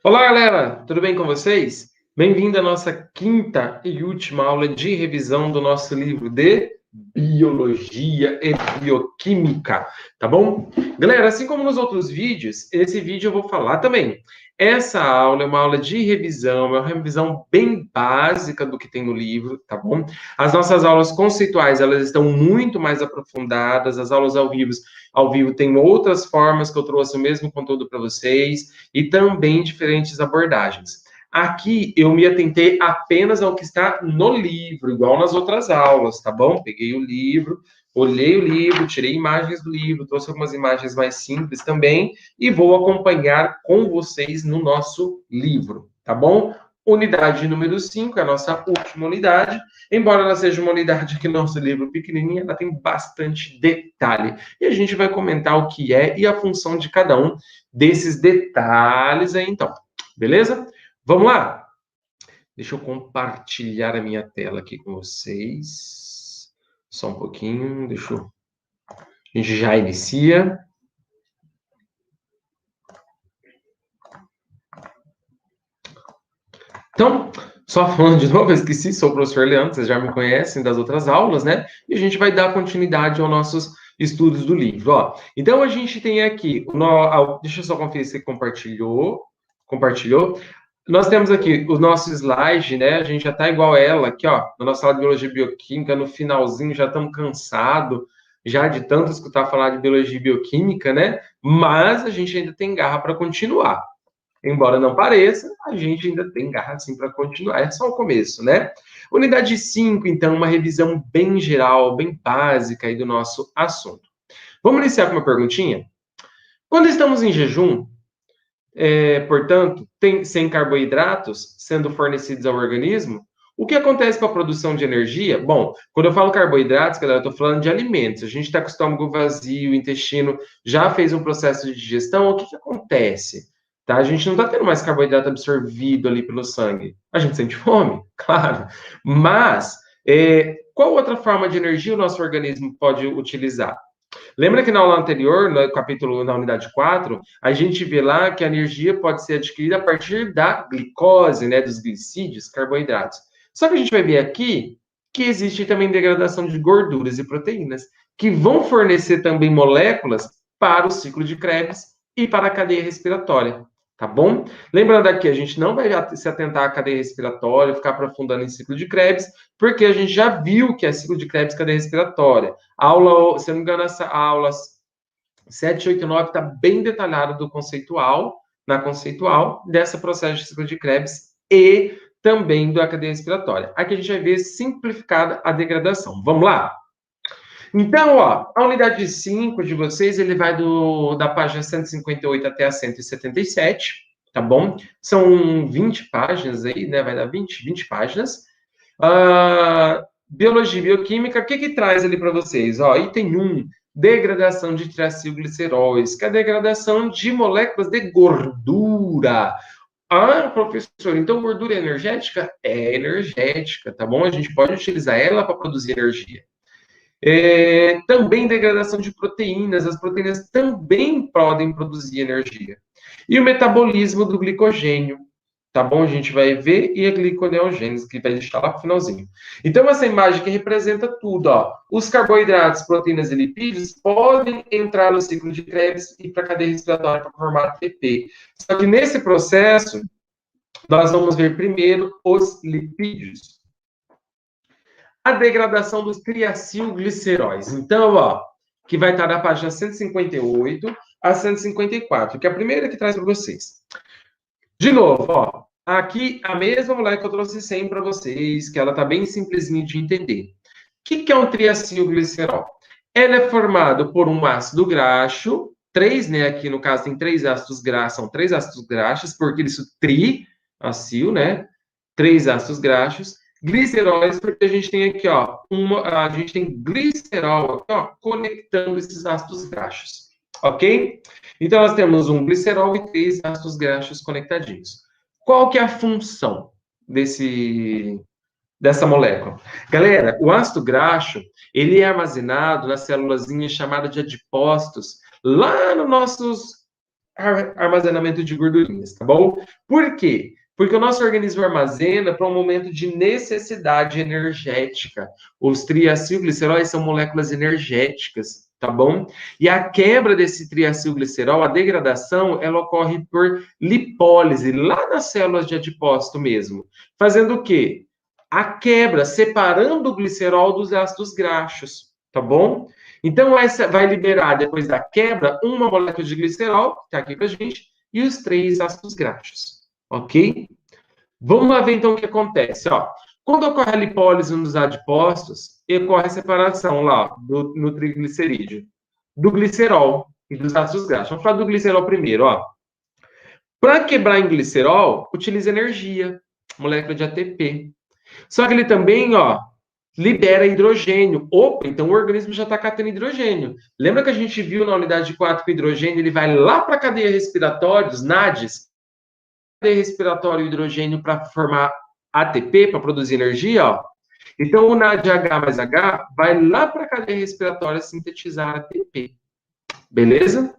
Olá, galera! Tudo bem com vocês? Bem-vindo à nossa quinta e última aula de revisão do nosso livro de Biologia e Bioquímica, tá bom? Galera, assim como nos outros vídeos, esse vídeo eu vou falar também. Essa aula é uma aula de revisão, é uma revisão bem básica do que tem no livro, tá bom? As nossas aulas conceituais, elas estão muito mais aprofundadas, as aulas ao vivo tem outras formas que eu trouxe o mesmo conteúdo para vocês, e também diferentes abordagens. Aqui eu me atentei apenas ao que está no livro, igual nas outras aulas, tá bom? Peguei o livro, olhei o livro, tirei imagens do livro, trouxe algumas imagens mais simples também e vou acompanhar com vocês no nosso livro, tá bom? Unidade número 5 é a nossa última unidade. Embora ela seja uma unidade que nosso livro pequenininha, ela tem bastante detalhe. E a gente vai comentar o que é e a função de cada um desses detalhes aí, então. Beleza? Vamos lá? Deixa eu compartilhar a minha tela aqui com vocês. Só um pouquinho, A gente já inicia. Então, só falando de novo, eu esqueci, sou o professor Leandro, vocês já me conhecem das outras aulas, né? E a gente vai dar continuidade aos nossos estudos do livro, ó. Então, a gente tem aqui, deixa eu só conferir se compartilhou. Compartilhou? Nós temos aqui o nosso slide, né? A gente já está igual ela aqui, ó, na nossa aula de Biologia e Bioquímica, no finalzinho, já estamos cansados já de tanto escutar falar de Biologia e Bioquímica, né? Mas a gente ainda tem garra para continuar. Embora não pareça, a gente ainda tem garra assim para continuar. É só o começo, né? Unidade 5, então, uma revisão bem geral, bem básica aí do nosso assunto. Vamos iniciar com uma perguntinha? Quando estamos em jejum, portanto, sem carboidratos sendo fornecidos ao organismo, o que acontece com a produção de energia? Bom, quando eu falo carboidratos, galera, eu estou falando de alimentos. A gente está com o estômago vazio, o intestino já fez um processo de digestão, o que acontece? Tá? A gente não está tendo mais carboidrato absorvido ali pelo sangue. A gente sente fome, claro. Mas, qual outra forma de energia o nosso organismo pode utilizar? Lembra que na aula anterior, no capítulo, na unidade 4, a gente vê lá que a energia pode ser adquirida a partir da glicose, né, dos glicídios, carboidratos. Só que a gente vai ver aqui que existe também degradação de gorduras e proteínas, que vão fornecer também moléculas para o ciclo de Krebs e para a cadeia respiratória, tá bom? Lembrando aqui, a gente não vai se atentar à cadeia respiratória, ficar aprofundando em ciclo de Krebs, porque a gente já viu que é ciclo de Krebs e cadeia respiratória. Aula, se eu não me engano, essa aula 7, 8 e 9 está bem detalhado do conceitual, na conceitual, dessa processo de ciclo de Krebs e também da cadeia respiratória. Aqui a gente vai ver simplificada a degradação. Vamos lá? Então, ó, a unidade 5 de vocês, ele vai da página 158 até a 177, tá bom? São 20 páginas aí, né? Vai dar 20 páginas. Biologia e bioquímica, o que traz ali para vocês? Ó, item 1, degradação de triacilgliceróis, que é a degradação de moléculas de gordura. Ah, professor, então gordura é energética? É energética, tá bom? A gente pode utilizar ela para produzir energia. Também degradação de proteínas, as proteínas também podem produzir energia. E o metabolismo do glicogênio, tá bom? A gente vai ver, e a gliconeogênese, que vai deixar lá pro finalzinho. Então, essa imagem que representa tudo, ó. Os carboidratos, proteínas e lipídios podem entrar no ciclo de Krebs e para a cadeia respiratória para formar ATP. Só que nesse processo, nós vamos ver primeiro os lipídios. A degradação dos triacilgliceróis. Então, ó, que vai estar na página 158 a 154, que é a primeira que traz para vocês. De novo, ó, aqui a mesma molécula que eu trouxe sempre para vocês, que ela tá bem simplesinha de entender. O que é um triacilglicerol? Ela é formado por um ácido graxo, três, né? Aqui no caso tem três ácidos graxos, são três ácidos graxos, porque isso triacil, né? Três ácidos graxos. Gliceróis, porque a gente tem aqui, ó, a gente tem glicerol aqui, ó, conectando esses ácidos graxos, ok? Então, nós temos um glicerol e três ácidos graxos conectadinhos. Qual que é a função dessa molécula? Galera, o ácido graxo, ele é armazenado nas célulazinhas chamadas de adipócitos, lá nos nossos armazenamento de gordurinhas, tá bom? Por quê? Porque o nosso organismo armazena para um momento de necessidade energética. Os triacilgliceróis são moléculas energéticas, tá bom? E a quebra desse triacilglicerol, a degradação, ela ocorre por lipólise, lá nas células de adipócito mesmo. Fazendo o quê? A quebra, separando o glicerol dos ácidos graxos, tá bom? Então, essa vai liberar, depois da quebra, uma molécula de glicerol, que está aqui para a gente, e os 3 ácidos graxos, ok? Vamos lá ver, então, o que acontece. Ó, quando ocorre a lipólise nos adipócitos, ocorre a separação lá no triglicerídeo, do glicerol e dos ácidos graxos. Vamos falar do glicerol primeiro. Ó. Para quebrar em glicerol, utiliza energia, molécula de ATP. Só que ele também, ó, libera hidrogênio. Opa, então o organismo já está catando hidrogênio. Lembra que a gente viu na unidade 4 que o hidrogênio ele vai lá para a cadeia respiratória, os NADs, cadeia respiratória o hidrogênio para formar ATP, para produzir energia, ó. Então o NADH mais H vai lá para a cadeia respiratória sintetizar ATP. Beleza?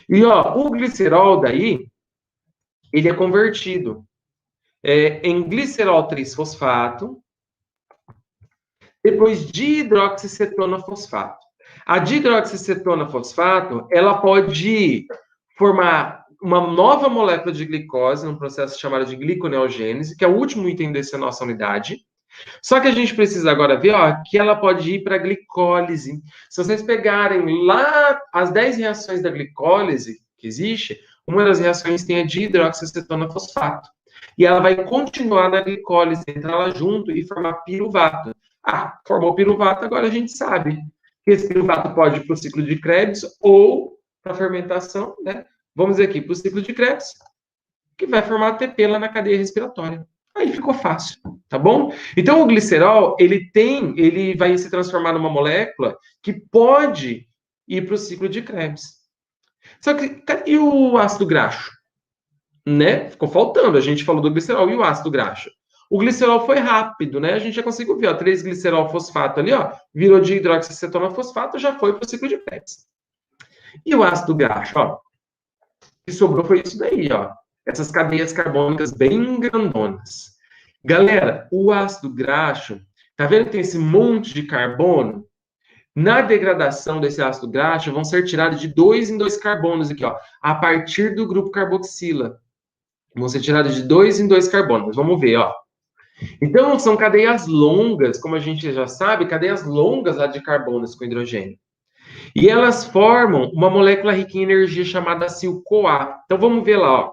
E ó, o glicerol daí, ele é convertido em glicerol 3-fosfato, depois dihidroxicetona-fosfato. A dihidroxicetona-fosfato, ela pode formar uma nova molécula de glicose, num processo chamado de gliconeogênese, que é o último item dessa nossa unidade. Só que a gente precisa agora ver ó, que ela pode ir para a glicólise. Se vocês pegarem lá as 10 reações da glicólise que existe, uma das reações tem a dihidroxicetona-fosfato. E ela vai continuar na glicólise, entrar lá junto e formar piruvato. Ah, formou piruvato, agora a gente sabe que esse piruvato pode ir para o ciclo de Krebs ou para a fermentação, né? Vamos dizer aqui, para o ciclo de Krebs, que vai formar ATP lá na cadeia respiratória. Aí ficou fácil, tá bom? Então o glicerol, ele vai se transformar numa molécula que pode ir para o ciclo de Krebs. Só que, e o ácido graxo? Né? Ficou faltando, a gente falou do glicerol e o ácido graxo. O glicerol foi rápido, né? A gente já conseguiu ver, ó, 3-glicerol fosfato ali, ó, virou de hidroxicetona fosfato, já foi para o ciclo de Krebs. E o ácido graxo, ó, o que sobrou foi isso daí, ó. Essas cadeias carbônicas bem grandonas. Galera, o ácido graxo, tá vendo que tem esse monte de carbono? Na degradação desse ácido graxo, vão ser tirados de 2 em 2 carbonos aqui, ó, a partir do grupo carboxila. Vão ser tirados de 2 em 2 carbonos. Vamos ver, ó. Então, são cadeias longas, como a gente já sabe, cadeias longas lá de carbonos com hidrogênio. E elas formam uma molécula rica em energia chamada acil-CoA. Então, vamos ver lá, ó.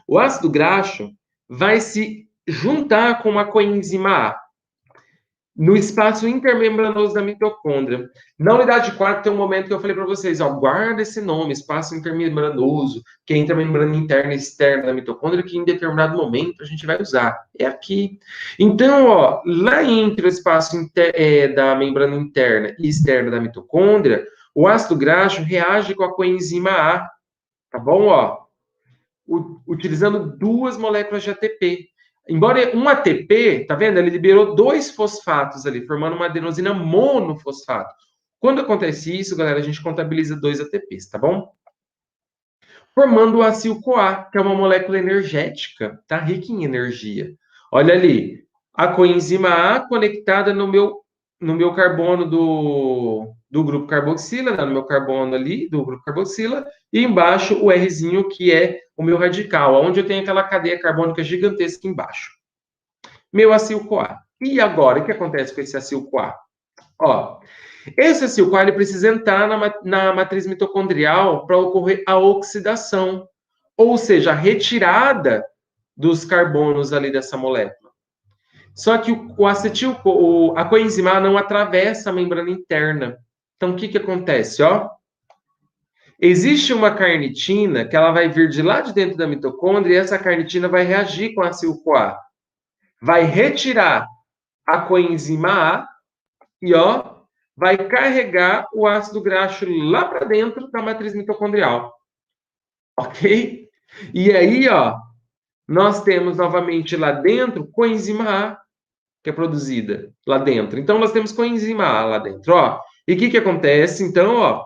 O ácido graxo vai se juntar com a coenzima A no espaço intermembranoso da mitocôndria. Na unidade 4 tem um momento que eu falei para vocês, ó, guarda esse nome, espaço intermembranoso, que é intermembrana interna e externa da mitocôndria, que em determinado momento a gente vai usar. É aqui. Então, ó, lá entre o espaço da membrana interna e externa da mitocôndria, o ácido graxo reage com a coenzima A, tá bom? Ó, utilizando 2 moléculas de ATP. Embora um ATP, tá vendo? Ele liberou 2 fosfatos ali, formando uma adenosina monofosfato. Quando acontece isso, galera, a gente contabiliza 2 ATPs, tá bom? Formando o acil-CoA, que é uma molécula energética, tá? Rica em energia. Olha ali, a coenzima A conectada no meu carbono do grupo carboxila, né? No meu carbono ali do grupo carboxila, e embaixo o Rzinho, que é o meu radical, onde eu tenho aquela cadeia carbônica gigantesca embaixo. Meu acil-CoA. E agora, o que acontece com esse acil-CoA? Ó, esse acil-CoA ele precisa entrar na matriz mitocondrial para ocorrer a oxidação, ou seja, a retirada dos carbonos ali dessa molécula. Só que a coenzima A não atravessa a membrana interna. Então, o que acontece? Ó, existe uma carnitina que ela vai vir de lá de dentro da mitocôndria e essa carnitina vai reagir com a acil-CoA. Vai retirar a coenzima A e, ó, vai carregar o ácido graxo lá para dentro da matriz mitocondrial. Ok? E aí, ó, nós temos novamente lá dentro coenzima A, que é produzida lá dentro. Então, nós temos coenzima A lá dentro, ó. E o que acontece? Então, ó,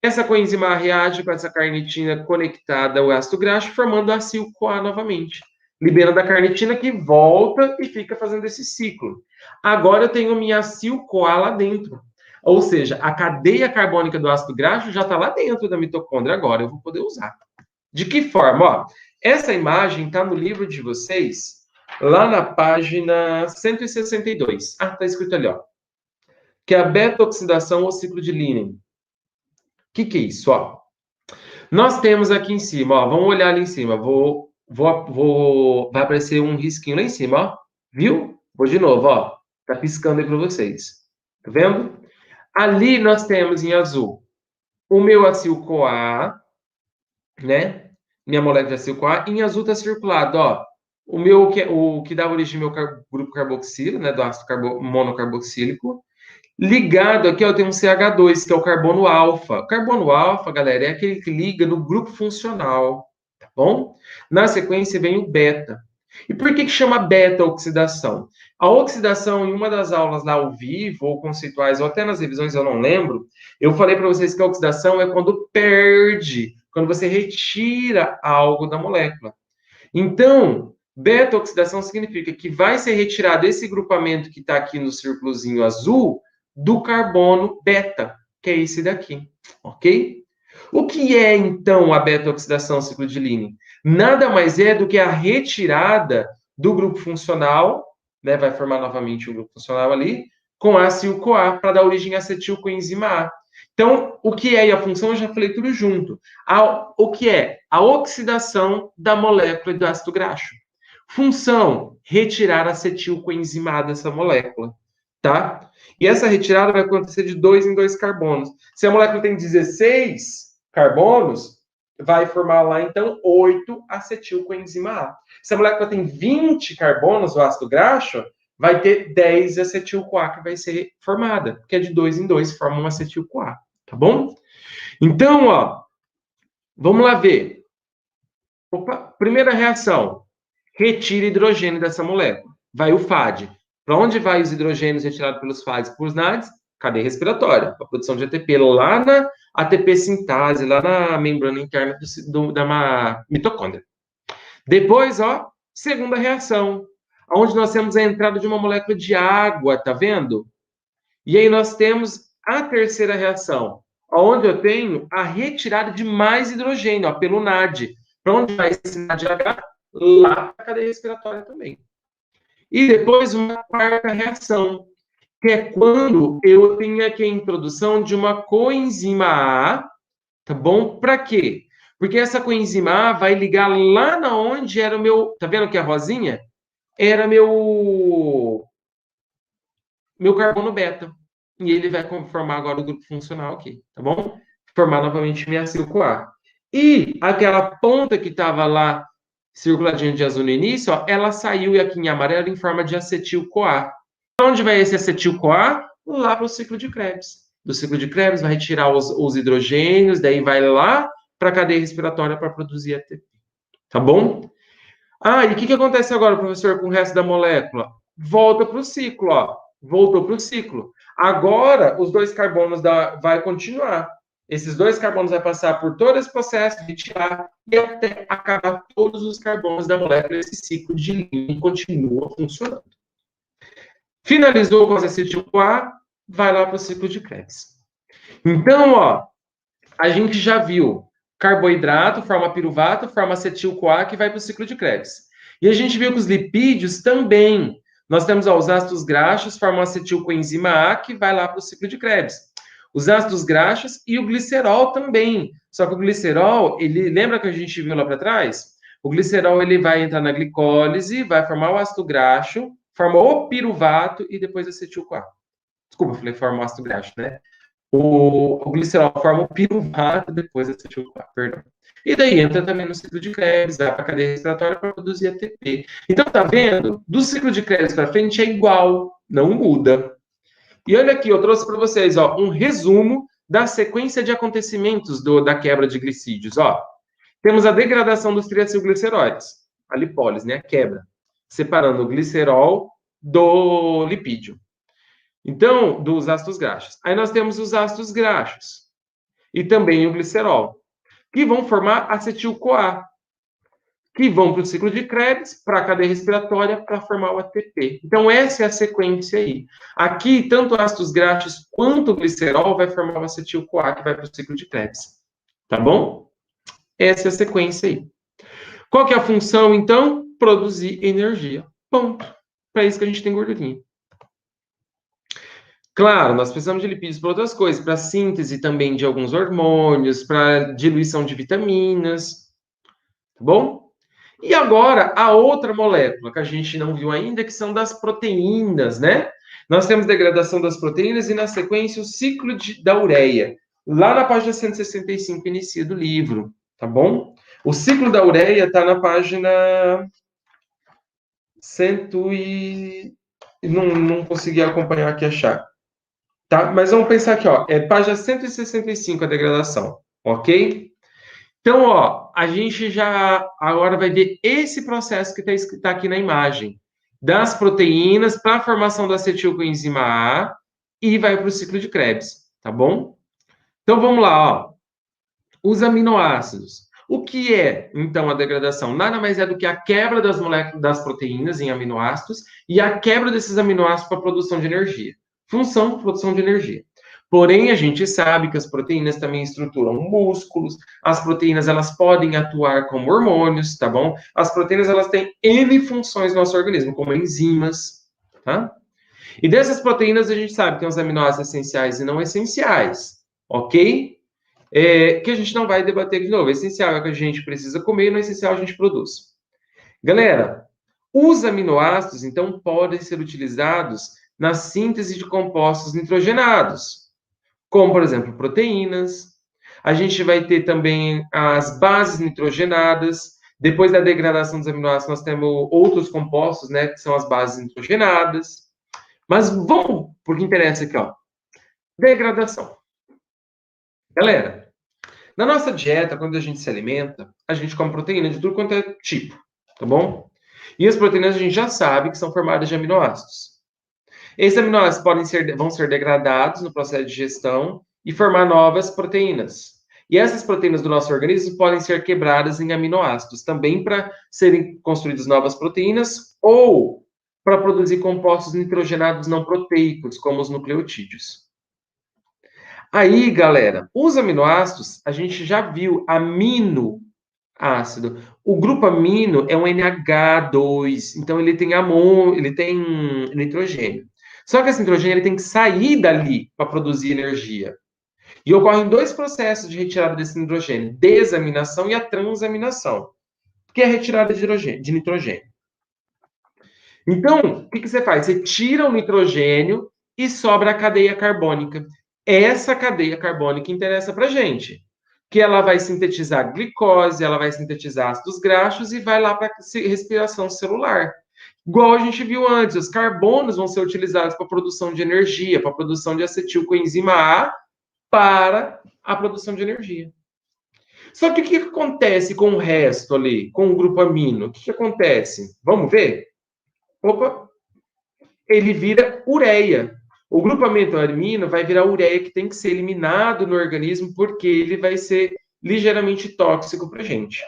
Essa coenzima A reage com essa carnitina conectada ao ácido graxo, formando acil-CoA novamente, liberando a carnitina que volta e fica fazendo esse ciclo. Agora eu tenho minha acil-CoA lá dentro. Ou seja, a cadeia carbônica do ácido graxo já está lá dentro da mitocôndria agora, eu vou poder usar. De que forma? Ó, essa imagem está no livro de vocês, lá na página 162. Ah, está escrito ali, ó. Que é a beta-oxidação ou ciclo de Linen. O que é isso? Ó, nós temos aqui em cima, ó, vamos olhar ali em cima. Vai aparecer um risquinho lá em cima, ó. Viu? Vou de novo, ó. Tá piscando aí para vocês. Tá vendo? Ali nós temos em azul o meu acil-CoA, né? Minha molécula de acil-CoA. Em azul tá circulado, ó. O que dá origem ao meu grupo carboxilo, né? Do ácido monocarboxílico. Ligado aqui, ó, tem um CH2, que é o carbono alfa. O carbono alfa, galera, é aquele que liga no grupo funcional, tá bom? Na sequência vem o beta. E por que chama beta-oxidação? A oxidação, em uma das aulas lá ao vivo, ou conceituais, ou até nas revisões, eu não lembro, eu falei para vocês que a oxidação é quando perde, quando você retira algo da molécula. Então, beta-oxidação significa que vai ser retirado esse grupamento que está aqui no círculozinho azul do carbono beta, que é esse daqui, ok? O que é, então, a beta-oxidação ciclo de Linen? Nada mais é do que a retirada do grupo funcional, né, vai formar novamente o grupo funcional ali, com acil-CoA, para dar origem a acetilcoenzima A. Então, o que é e a função, eu já falei tudo junto. O que é? A oxidação da molécula do ácido graxo. Função, retirar a acetilcoenzima A dessa molécula, tá? E essa retirada vai acontecer de 2 em 2 carbonos. Se a molécula tem 16 carbonos, vai formar lá, então, 8 acetilcoenzima A. Se a molécula tem 20 carbonos, o ácido graxo, vai ter 10 acetil-CoA que vai ser formada, porque é de 2 em 2, forma um acetil-CoA, tá bom? Então, ó, vamos lá ver. Opa, primeira reação, retira hidrogênio dessa molécula. Vai o FAD. Para onde vai os hidrogênios retirados pelos FADs e por NADs? Cadeia respiratória, a produção de ATP lá na ATP sintase, lá na membrana interna da mitocôndria. Depois, ó, segunda reação, onde nós temos a entrada de uma molécula de água, tá vendo? E aí nós temos a terceira reação, onde eu tenho a retirada de mais hidrogênio, ó, pelo NAD. Para onde vai esse NADH? Lá para a cadeia respiratória também. E depois uma quarta reação, que é quando eu tenho aqui a introdução de uma coenzima A, tá bom? Para quê? Porque essa coenzima A vai ligar lá na onde era o meu, tá vendo que a rosinha? Era meu carbono beta. E ele vai formar agora o grupo funcional aqui, tá bom? Formar novamente minha acil-CoA. E aquela ponta que estava lá circuladinha de azul no início, ó, ela saiu aqui em amarelo em forma de acetil-CoA. Onde vai esse acetil-CoA? Lá para o ciclo de Krebs. Do ciclo de Krebs vai retirar os hidrogênios, daí vai lá para a cadeia respiratória para produzir ATP. Tá bom? Ah, e o que acontece agora, professor, com o resto da molécula? Volta para o ciclo, ó. Voltou para o ciclo. Agora, os dois carbonos vai continuar. Esses dois carbonos vai passar por todo esse processo de tirar e até acabar todos os carbonos da molécula. Esse ciclo de Linen continua funcionando. Finalizou com acetil-CoA, vai lá para o ciclo de Krebs. Então, ó, a gente já viu carboidrato, forma piruvato, forma acetil-CoA, que vai para o ciclo de Krebs. E a gente viu que os lipídios também. Nós temos ó, os ácidos graxos, formam acetilcoenzima A, que vai lá para o ciclo de Krebs. Os ácidos graxos e o glicerol também. Só que o glicerol, ele lembra que a gente viu lá para trás? O glicerol ele vai entrar na glicólise, vai formar o ácido graxo, forma o piruvato e depois acetil-CoA. Desculpa, eu falei forma o ácido graxo, né? O glicerol forma o piruvato, depois acetil-CoA, perdão. E daí entra também no ciclo de Krebs, vai para a cadeia respiratória para produzir ATP. Então, tá vendo? Do ciclo de Krebs para frente é igual, não muda. E olha aqui, eu trouxe para vocês ó, um resumo da sequência de acontecimentos da quebra de glicídios. Ó. Temos a degradação dos triacilgliceróides, a lipólise, né? A quebra, separando o glicerol do lipídio. Então, dos ácidos graxos. Aí nós temos os ácidos graxos. e também o glicerol, que vão formar acetil-CoA, que vão para o ciclo de Krebs, para a cadeia respiratória, para formar o ATP. Então, essa é a sequência aí. Aqui, tanto ácidos graxos quanto o glicerol vai formar o acetil-CoA, que vai para o ciclo de Krebs. Tá bom? Essa é a sequência aí. Qual que é a função, então? Produzir energia. Ponto. Para isso que a gente tem gordurinha. Claro, nós precisamos de lipídios para outras coisas, para síntese também de alguns hormônios, para diluição de vitaminas. Tá bom? E agora, a outra molécula que a gente não viu ainda, que são das proteínas, né? Nós temos degradação das proteínas e, na sequência, o ciclo da ureia. Lá na página 165, inicia do livro, tá bom? O ciclo da ureia está na página 100 e... Não consegui acompanhar aqui, achar. Tá? Mas vamos pensar aqui, ó. É página 165 a degradação, ok? Então, ó, a gente já agora vai ver esse processo que está aqui na imagem, das proteínas para a formação da acetilcoenzima A e vai para o ciclo de Krebs, tá bom? Então, vamos lá, ó. Os aminoácidos. O que é, então, a degradação? Nada mais é do que a quebra das moléculas das proteínas em aminoácidos e a quebra desses aminoácidos para a produção de energia. Função, produção de energia. Porém, a gente sabe que as proteínas também estruturam músculos, as proteínas elas podem atuar como hormônios, tá bom? As proteínas elas têm N funções no nosso organismo, como enzimas, tá? E dessas proteínas a gente sabe que tem os aminoácidos essenciais e não essenciais, ok? Que a gente não vai debater de novo. O essencial é o que a gente precisa comer, não é essencial a gente produz. Galera, os aminoácidos, então, podem ser utilizados na síntese de compostos nitrogenados, como, por exemplo, proteínas. A gente vai ter também as bases nitrogenadas. Depois da degradação dos aminoácidos, nós temos outros compostos, né, que são as bases nitrogenadas. Mas vamos, porque interessa aqui, ó. Degradação. Galera, na nossa dieta, quando a gente se alimenta, a gente come proteína de tudo quanto é tipo, tá bom? E as proteínas a gente já sabe que são formadas de aminoácidos. Esses aminoácidos vão ser degradados no processo de digestão e formar novas proteínas. E essas proteínas do nosso organismo podem ser quebradas em aminoácidos, também para serem construídas novas proteínas ou para produzir compostos nitrogenados não proteicos, como os nucleotídeos. Aí, galera, os aminoácidos, a gente já viu aminoácido. O grupo amino é um NH2, então ele tem ele tem nitrogênio. Só que esse nitrogênio ele tem que sair dali para produzir energia. E ocorrem dois processos de retirada desse nitrogênio: desaminação e a transaminação, que é a retirada de nitrogênio. Então, o que você faz? Você tira o nitrogênio e sobra a cadeia carbônica. Essa cadeia carbônica interessa para a gente, que ela vai sintetizar glicose, ela vai sintetizar ácidos graxos e vai lá para a respiração celular. Igual a gente viu antes, os carbonos vão ser utilizados para a produção de energia, para a produção de acetilcoenzima A, para a produção de energia. Só que o que acontece com o resto ali, com o grupo amino? O que acontece? Vamos ver? Opa! Ele vira ureia. O grupamento amino vai virar ureia que tem que ser eliminado no organismo porque ele vai ser ligeiramente tóxico para a gente.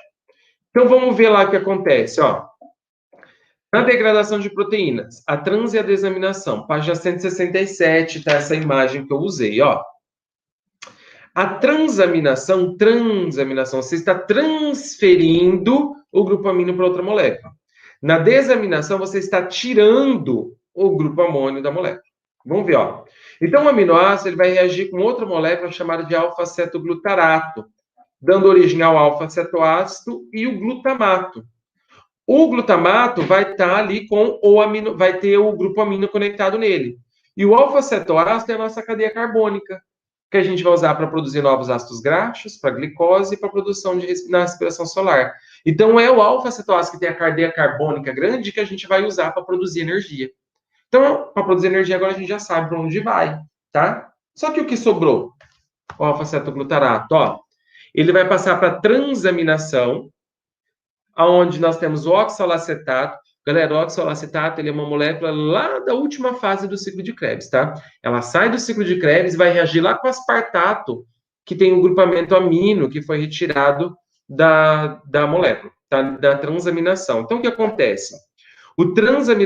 Então vamos ver lá o que acontece, ó. Na degradação de proteínas, a trans e a desaminação, página 167, tá essa imagem que eu usei, ó. A transaminação, você está transferindo o grupamino para outra molécula. Na desaminação, você está tirando o grupo amônio da molécula. Vamos ver, ó. Então, o aminoácido ele vai reagir com outra molécula chamada de alfa-cetoglutarato, dando origem ao alfa-cetoácido e o glutamato. O glutamato vai estar ali com vai ter o grupo amino conectado nele. E o alfa-cetoácido é a nossa cadeia carbônica, que a gente vai usar para produzir novos ácidos graxos, para glicose e para produção na respiração solar. Então, é o alfa-cetoácido que tem a cadeia carbônica grande que a gente vai usar para produzir energia. Então, para produzir energia, agora a gente já sabe para onde vai, tá? Só que o que sobrou? O alfa-cetoglutarato, ó. Ele vai passar para transaminação, onde nós temos o oxalacetato. Galera, o oxalacetato ele é uma molécula lá da última fase do ciclo de Krebs, tá? Ela sai do ciclo de Krebs e vai reagir lá com o aspartato, que tem o grupamento amino que foi retirado da molécula, da transaminação. Então, o que acontece?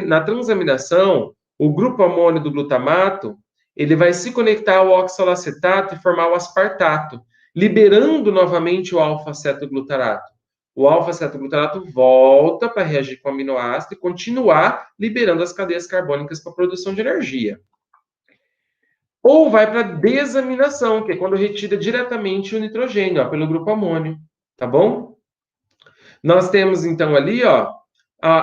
Na transaminação, o grupo amônio do glutamato, ele vai se conectar ao oxalacetato e formar o aspartato, liberando novamente o alfa-cetoglutarato. O alfa-cetoglutarato volta para reagir com o aminoácido e continuar liberando as cadeias carbônicas para a produção de energia. Ou vai para desaminação, que é quando retira diretamente o nitrogênio, ó, pelo grupo amônio, tá bom? Nós temos, então, ali, ó,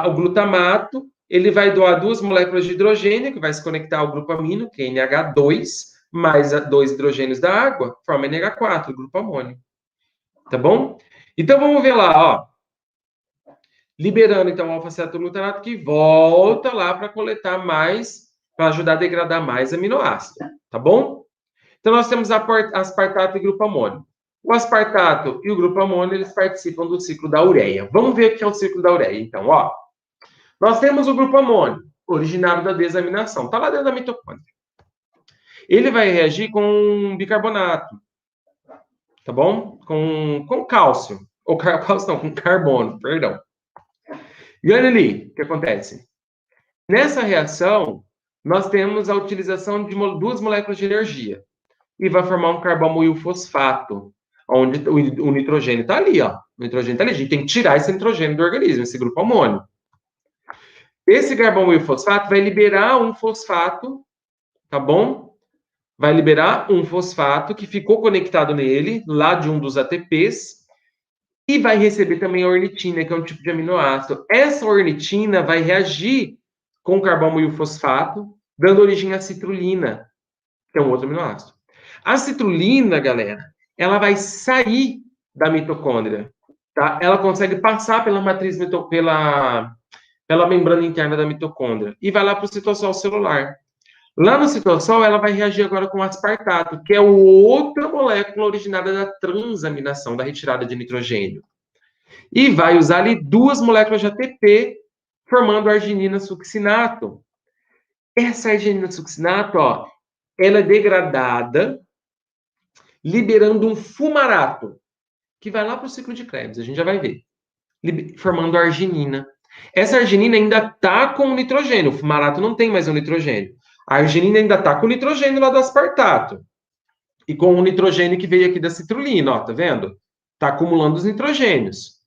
o glutamato, ele vai doar 2 moléculas de hidrogênio, que vai se conectar ao grupo amino, que é NH2, mais 2 hidrogênios da água, forma NH4, o grupo amônio. Tá bom? Então, vamos ver lá, ó. Liberando, então, o alfa-cetoglutarato, que volta lá para coletar mais, para ajudar a degradar mais aminoácido. Tá bom? Então, nós temos aspartato e grupo amônio. O aspartato e o grupo amônio, eles participam do ciclo da ureia. Vamos ver o que é o ciclo da ureia, então, ó. Nós temos o grupo amônio, originário da desaminação. Está lá dentro da mitocôndria. Ele vai reagir com bicarbonato, tá bom? Com cálcio. Ou cálcio não, com carbono, perdão. E olha ali o que acontece. Nessa reação, nós temos a utilização de 2 moléculas de energia. E vai formar um carbomoil fosfato, onde o nitrogênio está ali, ó. O nitrogênio está ali. A gente tem que tirar esse nitrogênio do organismo, esse grupo amônio. Esse carbomoil fosfato vai liberar um fosfato, tá bom? Vai liberar um fosfato que ficou conectado nele, lá de um dos ATPs, e vai receber também a ornitina, que é um tipo de aminoácido. Essa ornitina vai reagir com o carbomoil fosfato, dando origem à citrulina, que é um outro aminoácido. A citrulina, galera, ela vai sair da mitocôndria, tá? Ela consegue passar pela matriz pela membrana interna da mitocôndria e vai lá para o citossol celular. Lá no citossol, ela vai reagir agora com aspartato, que é outra molécula originada da transaminação, da retirada de nitrogênio. E vai usar ali 2 moléculas de ATP, formando arginina succinato. Essa arginina succinato, ó, ela é degradada, liberando um fumarato, que vai lá para o ciclo de Krebs, a gente já vai ver, formando arginina. Essa arginina ainda está com o nitrogênio, o fumarato não tem mais o nitrogênio. A arginina ainda está com o nitrogênio lá do aspartato. E com o nitrogênio que veio aqui da citrulina, ó, tá vendo? Está acumulando os nitrogênios.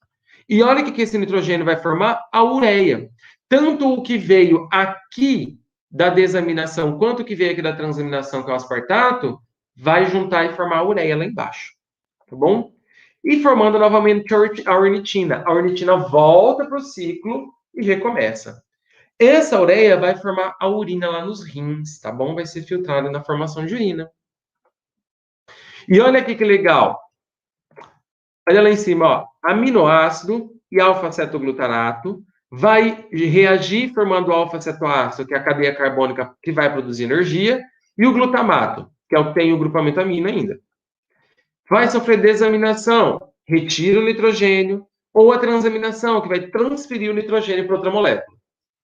E olha o que esse nitrogênio vai formar? A ureia. Tanto o que veio aqui da desaminação, quanto o que veio aqui da transaminação, que é o aspartato, vai juntar e formar a ureia lá embaixo. Tá bom? E formando novamente a ornitina. A ornitina volta para o ciclo e recomeça. Essa ureia vai formar a urina lá nos rins, tá bom? Vai ser filtrada na formação de urina. E olha aqui que legal. Olha lá em cima, ó. Aminoácido e alfa-cetoglutarato vai reagir formando o alfa-cetoácido, que é a cadeia carbônica que vai produzir energia, e o glutamato, que é o que tem o grupamento amino ainda. Vai sofrer desaminação, retira o nitrogênio, ou a transaminação, que vai transferir o nitrogênio para outra molécula,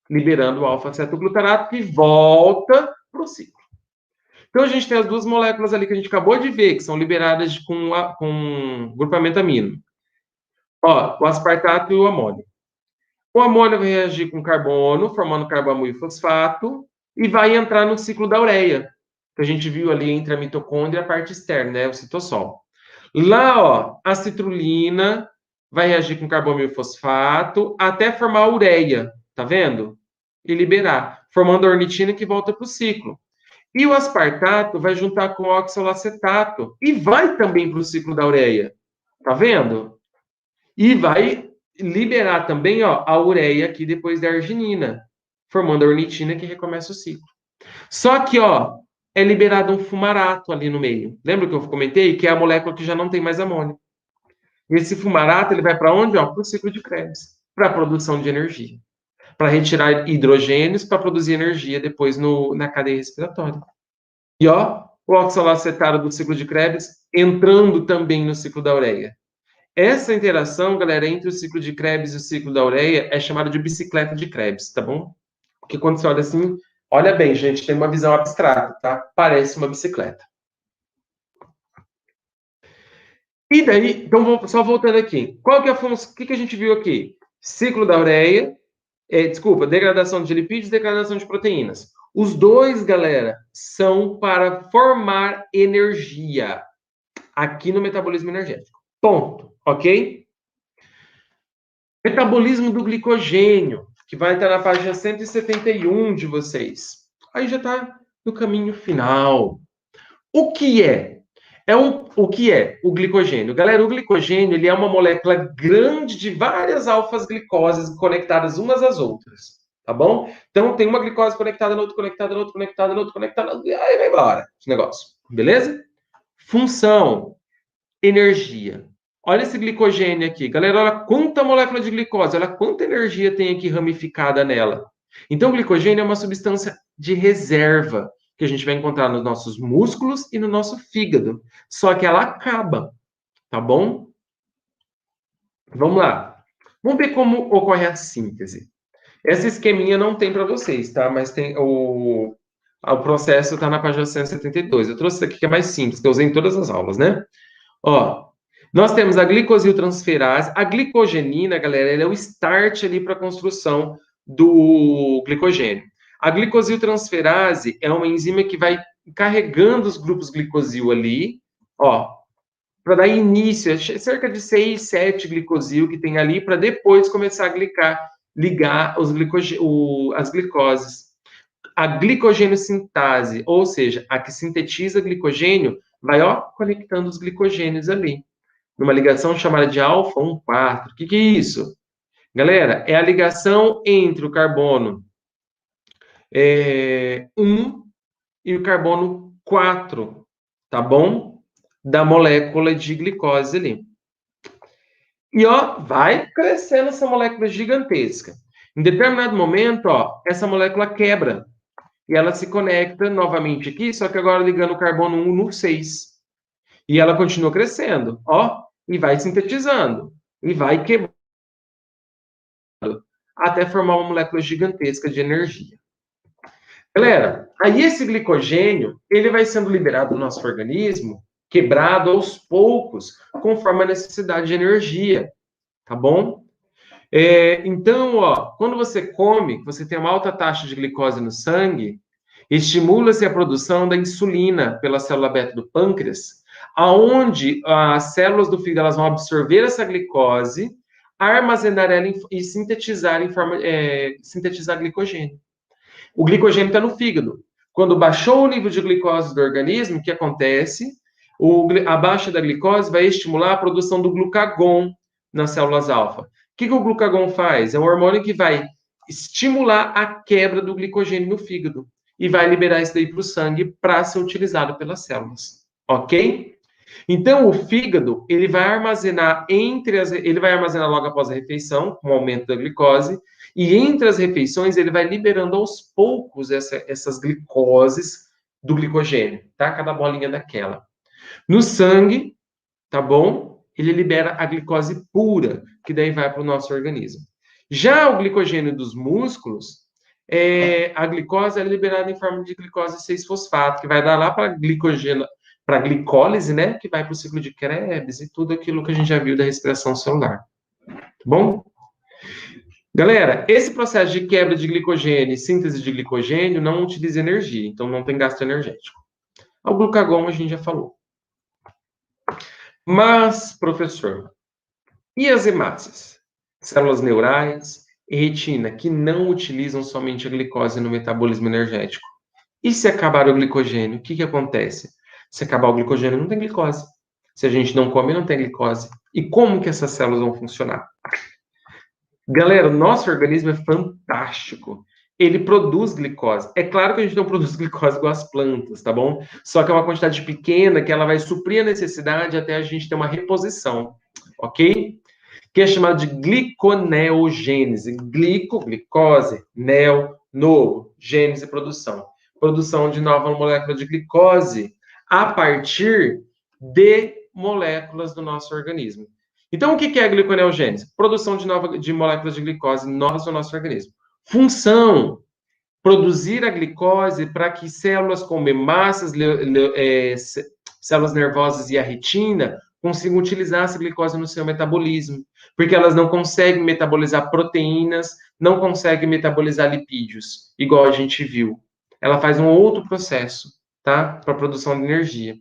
liberando o alfa-cetoglutarato, que volta para o ciclo. Então, a gente tem as 2 moléculas ali que a gente acabou de ver, que são liberadas com grupamento amino. Ó, o aspartato e o amônio. O amônio vai reagir com carbono, formando carbomoil fosfato, e vai entrar no ciclo da ureia, que a gente viu ali entre a mitocôndria e a parte externa, né, o citossol. Lá, ó, a citrulina vai reagir com carbomoil fosfato até formar a ureia, tá vendo? E liberar, formando a ornitina que volta para o ciclo. E o aspartato vai juntar com o oxalacetato e vai também para o ciclo da ureia, tá vendo? E vai liberar também, ó, a ureia aqui depois da arginina, formando a ornitina que recomeça o ciclo. Só que, ó, é liberado um fumarato ali no meio. Lembra que eu comentei? Que é a molécula que já não tem mais amônio. E esse fumarato, ele vai para onde? Para o ciclo de Krebs, para a produção de energia. Para retirar hidrogênios para produzir energia depois na cadeia respiratória. E, ó, o oxalacetato do ciclo de Krebs entrando também no ciclo da ureia. Essa interação, galera, entre o ciclo de Krebs e o ciclo da ureia é chamada de bicicleta de Krebs, tá bom? Porque quando você olha assim, olha bem, gente, tem uma visão abstrata, tá? Parece uma bicicleta. E daí, então, só voltando aqui. Qual que é a função? O que a gente viu aqui? Ciclo da ureia, desculpa, degradação de lipídios, degradação de proteínas. Os dois, galera, são para formar energia aqui no metabolismo energético. Ponto. Ok? Metabolismo do glicogênio, que vai estar na página 171 de vocês. Aí já está no caminho final. O que é? O que é o glicogênio? Galera, o glicogênio ele é uma molécula grande de várias alfas-glicoses conectadas umas às outras. Tá bom? Então tem uma glicose conectada na outra, conectada na outra, conectada na outra, conectada na outra, e aí vai embora esse negócio. Beleza? Função: energia. Olha esse glicogênio aqui. Galera, olha quanta molécula de glicose, olha quanta energia tem aqui ramificada nela. Então, o glicogênio é uma substância de reserva que a gente vai encontrar nos nossos músculos e no nosso fígado. Só que ela acaba, tá bom? Vamos lá. Vamos ver como ocorre a síntese. Essa esqueminha não tem para vocês, tá? Mas tem o processo está na página 172. Eu trouxe isso aqui que é mais simples, que eu usei em todas as aulas, né? Ó, nós temos a glicosiltransferase. A glicogenina, galera, ela é o start ali para a construção do glicogênio. A glicosiltransferase é uma enzima que vai carregando os grupos glicosil ali, ó, para dar início, cerca de 6, 7 glicosil que tem ali, para depois começar a ligar as glicoses. A glicogênio-sintase, ou seja, a que sintetiza glicogênio, vai, ó, conectando os glicogênios ali numa ligação chamada de alfa 1,4. O que é isso? Galera, é a ligação entre o carbono 1 e o carbono 4, tá bom? Da molécula de glicose ali. E, ó, vai crescendo essa molécula gigantesca. Em determinado momento, ó, essa molécula quebra. E ela se conecta novamente aqui, só que agora ligando o carbono 1 no 6. E ela continua crescendo, ó, e vai sintetizando. E vai quebrando até formar uma molécula gigantesca de energia. Galera, aí esse glicogênio, ele vai sendo liberado do nosso organismo, quebrado aos poucos, conforme a necessidade de energia, tá bom? Então, ó, quando você come, você tem uma alta taxa de glicose no sangue, estimula-se a produção da insulina pela célula beta do pâncreas, aonde as células do fígado elas vão absorver essa glicose, armazenar ela e sintetizar glicogênio. O glicogênio está no fígado. Quando baixou o nível de glicose do organismo, o que acontece? A baixa da glicose vai estimular a produção do glucagon nas células alfa. O que o glucagon faz? É um hormônio que vai estimular a quebra do glicogênio no fígado e vai liberar isso daí para o sangue para ser utilizado pelas células. Ok? Então, o fígado, ele vai armazenar logo após a refeição, com o aumento da glicose, e entre as refeições ele vai liberando aos poucos essas glicoses do glicogênio, tá? Cada bolinha daquela. No sangue, tá bom? Ele libera a glicose pura, que daí vai para o nosso organismo. Já o glicogênio dos músculos, a glicose é liberada em forma de glicose 6-fosfato, que vai dar lá para a glicólise, né? Que vai para o ciclo de Krebs e tudo aquilo que a gente já viu da respiração celular. Tá bom? Galera, esse processo de quebra de glicogênio e síntese de glicogênio não utiliza energia, então não tem gasto energético. O glucagon a gente já falou. Mas, professor, e as hemácias? Células neurais e retina que não utilizam somente a glicose no metabolismo energético. E se acabar o glicogênio, o que acontece? Se acabar o glicogênio, não tem glicose. Se a gente não come, não tem glicose. E como que essas células vão funcionar? Galera, o nosso organismo é fantástico. Ele produz glicose. É claro que a gente não produz glicose igual as plantas, tá bom? Só que é uma quantidade pequena que ela vai suprir a necessidade até a gente ter uma reposição, ok? Que é chamado de gliconeogênese. Glicose, neo, novo, gênese, produção. Produção de nova molécula de glicose a partir de moléculas do nosso organismo. Então, o que é a gliconeogênese? Produção de moléculas de glicose novas no nosso organismo. Função: produzir a glicose para que células como hemácias, células nervosas e a retina consigam utilizar essa glicose no seu metabolismo, porque elas não conseguem metabolizar proteínas, não conseguem metabolizar lipídios, igual a gente viu. Ela faz um outro processo, tá? Para produção de energia.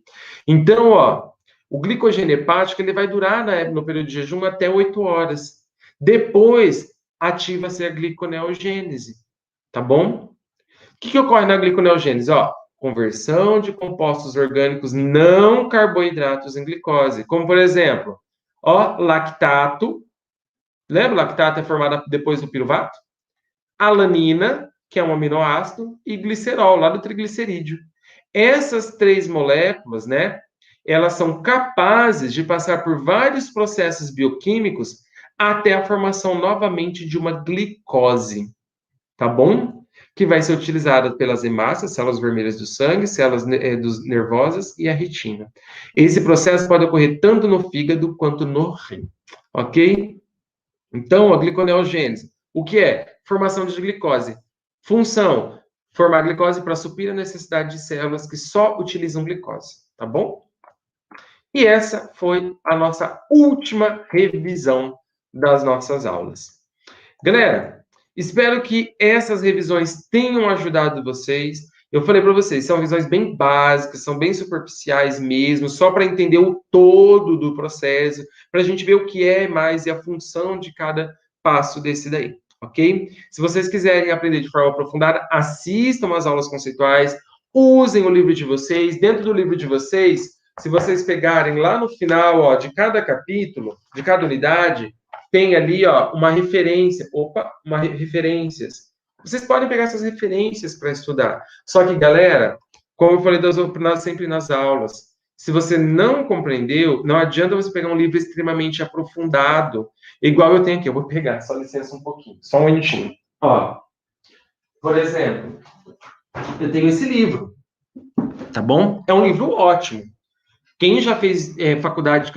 Então, ó, o glicogênio hepático ele vai durar no período de jejum até 8 horas. Depois, ativa-se a gliconeogênese, tá bom? O que ocorre na gliconeogênese? Ó, conversão de compostos orgânicos não carboidratos em glicose, como por exemplo, ó, lactato. Lembra? Lactato é formado depois do piruvato? Alanina, que é um aminoácido, e glicerol, lá do triglicerídeo. Essas três moléculas, né, elas são capazes de passar por vários processos bioquímicos até a formação novamente de uma glicose, tá bom? Que vai ser utilizada pelas hemácias, células vermelhas do sangue, células nervosas e a retina. Esse processo pode ocorrer tanto no fígado quanto no rim, ok? Então, a gliconeogênese, o que é? Formação de glicose. Função, formar glicose para suprir a necessidade de células que só utilizam glicose, tá bom? E essa foi a nossa última revisão das nossas aulas. Galera, espero que essas revisões tenham ajudado vocês. Eu falei para vocês, são revisões bem básicas, são bem superficiais mesmo, só para entender o todo do processo, para a gente ver o que é mais e a função de cada passo desse daí, ok? Se vocês quiserem aprender de forma aprofundada, assistam às aulas conceituais, usem o livro de vocês. Dentro do livro de vocês, se vocês pegarem lá no final, ó, de cada capítulo, de cada unidade, tem ali, ó, uma referência, referências. Vocês podem pegar essas referências para estudar. Só que, galera, como eu falei sempre nas aulas, se você não compreendeu, não adianta você pegar um livro extremamente aprofundado, igual eu tenho aqui. Eu vou pegar, só licença um pouquinho, só um minutinho. Ó, por exemplo, eu tenho esse livro, tá bom? É um livro ótimo. Quem já fez faculdade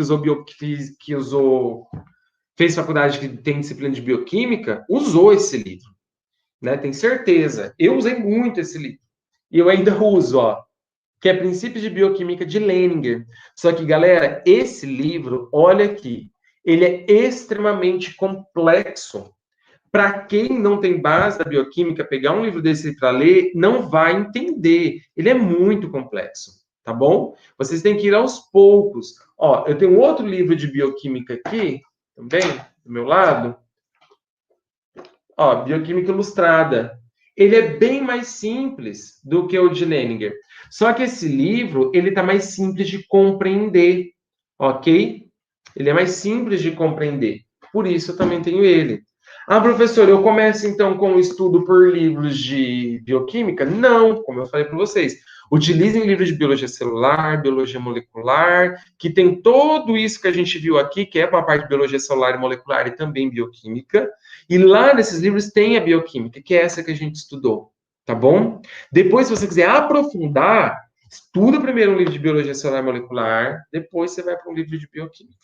fez faculdade que tem disciplina de bioquímica, usou esse livro, né? Tem certeza. Eu usei muito esse livro. E eu ainda uso, ó, que é Princípios de Bioquímica de Leninger. Só que, galera, esse livro, olha aqui, ele é extremamente complexo. Para quem não tem base da bioquímica, pegar um livro desse para ler, não vai entender. Ele é muito complexo, tá bom? Vocês têm que ir aos poucos. Ó, eu tenho outro livro de bioquímica aqui, também, do meu lado. Ó, Bioquímica Ilustrada. Ele é bem mais simples do que o de Leninger. Só que esse livro, ele está mais simples de compreender, ok? Ele é mais simples de compreender. Por isso eu também tenho ele. Ah, professor, eu começo então com o estudo por livros de bioquímica? Não, como eu falei para vocês. Utilizem livros de biologia celular, biologia molecular, que tem tudo isso que a gente viu aqui, que é para a parte de biologia celular e molecular e também bioquímica. E lá nesses livros tem a bioquímica, que é essa que a gente estudou, tá bom? Depois, se você quiser aprofundar, estuda primeiro um livro de biologia celular e molecular, depois você vai para um livro de bioquímica.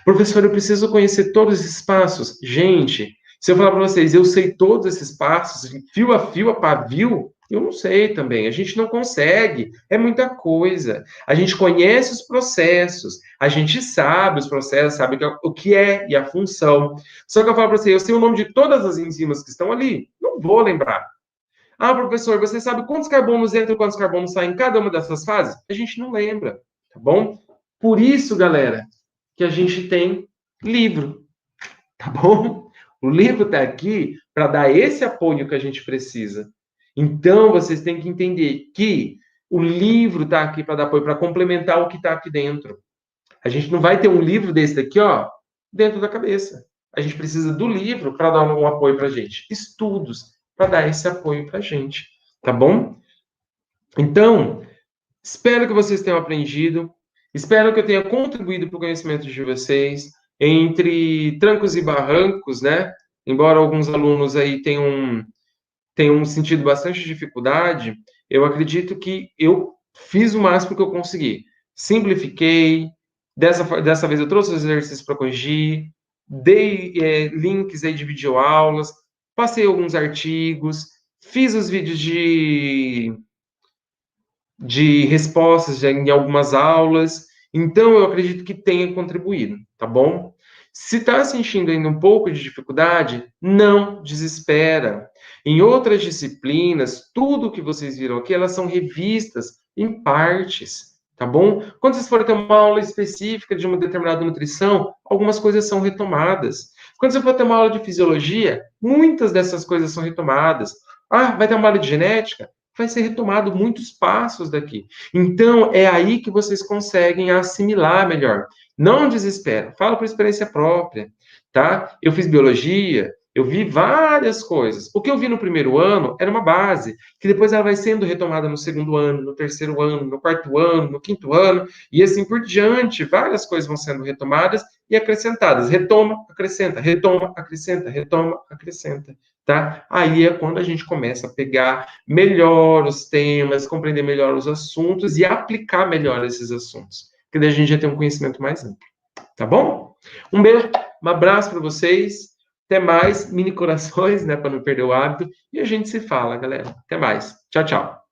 Professor, eu preciso conhecer todos esses passos. Gente, se eu falar para vocês, eu sei todos esses passos, fio a fio, a pavio, eu não sei também. A gente não consegue. É muita coisa. A gente conhece os processos, a gente sabe os processos, sabe o que é e a função. Só que eu falo para você, eu sei o nome de todas as enzimas que estão ali. Não vou lembrar. Ah, professor, você sabe quantos carbonos entram e quantos carbonos saem em cada uma dessas fases? A gente não lembra, tá bom? Por isso, galera, que a gente tem livro, tá bom? O livro está aqui para dar esse apoio que a gente precisa. Então, vocês têm que entender que o livro está aqui para dar apoio, para complementar o que está aqui dentro. A gente não vai ter um livro desse daqui, ó, dentro da cabeça. A gente precisa do livro para dar um apoio para a gente. Estudos para dar esse apoio para a gente, tá bom? Então, espero que vocês tenham aprendido. Espero que eu tenha contribuído para o conhecimento de vocês. Entre trancos e barrancos, né? Embora alguns alunos aí tenham sentido bastante dificuldade, eu acredito que eu fiz o máximo que eu consegui. Simplifiquei, dessa vez eu trouxe os exercícios para corrigir, dei links aí de videoaulas, passei alguns artigos, fiz os vídeos de respostas em algumas aulas, Então, eu acredito que tenha contribuído, tá bom? Se está sentindo ainda um pouco de dificuldade, não desespera. Em outras disciplinas, tudo que vocês viram aqui, elas são revistas em partes, tá bom? Quando vocês forem ter uma aula específica de uma determinada nutrição, algumas coisas são retomadas. Quando você for ter uma aula de fisiologia, muitas dessas coisas são retomadas. Ah, vai ter uma aula de genética? Vai ser retomado muitos passos daqui. Então, é aí que vocês conseguem assimilar melhor. Não desespera, fala por experiência própria, tá? Eu fiz biologia, eu vi várias coisas. O que eu vi no primeiro ano era uma base, que depois ela vai sendo retomada no segundo ano, no terceiro ano, no quarto ano, no quinto ano, e assim por diante. Várias coisas vão sendo retomadas e acrescentadas. Retoma, acrescenta, retoma, acrescenta, retoma, acrescenta, tá? Aí é quando a gente começa a pegar melhor os temas, compreender melhor os assuntos e aplicar melhor esses assuntos. Porque daí a gente já tem um conhecimento mais amplo. Tá bom? Um beijo, um abraço para vocês. Até mais, mini corações, né, para não perder o hábito. E a gente se fala, galera. Até mais. Tchau, tchau.